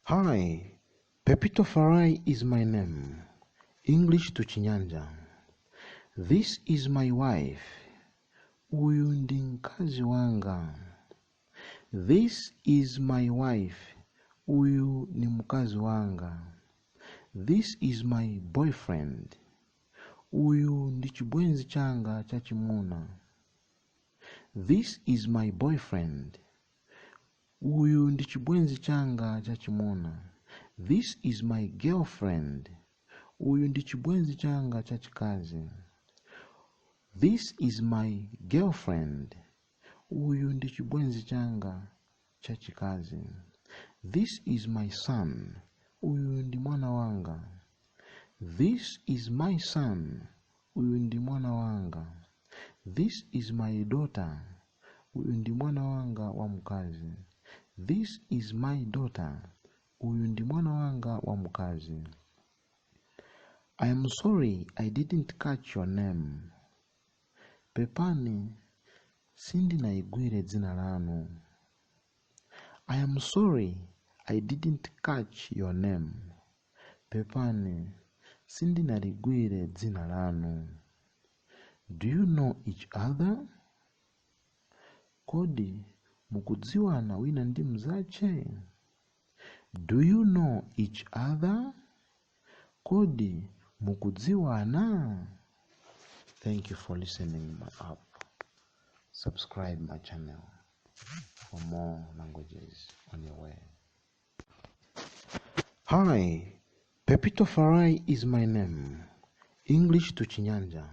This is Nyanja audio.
Hi, Pepito Farai is my name. English to chinyanja. This is my wife. Uyu ndi mkazi wanga. This is my wife. Uyu ni mkazi wanga. This is my boyfriend. Uyu ndi chibwenzi changa chachimuna. This is my boyfriend. Uyu ndi chibwenzi changa chachimuna. This is my girlfriend. Uyu ndi chibwenzi changa chachikazi. This is my girlfriend. Uyu ndi chibwenzi changa chachikazi. This is my son. Uyu ndi mwana wanga. This is my son. Uyu ndi mwana wanga. This is my daughter. Uyu ndi mwana wanga wa mkazi. This is my daughter. Uyu ndi mwana wanga wa mkazi. I am sorry I didn't catch your name. Pepani sindinaigwire dzina lanu. I am sorry I didn't catch your name. Pepani sindinaligwire dzina lanu. Do you know each other? Kodi mukudziwana wina ndi mzache? Do you know each other? Kodi mukudziwana? Thank you for listening my app. Subscribe my channel for more languages on your way. Hi, Pepito Farai is my name. English to chinyanja.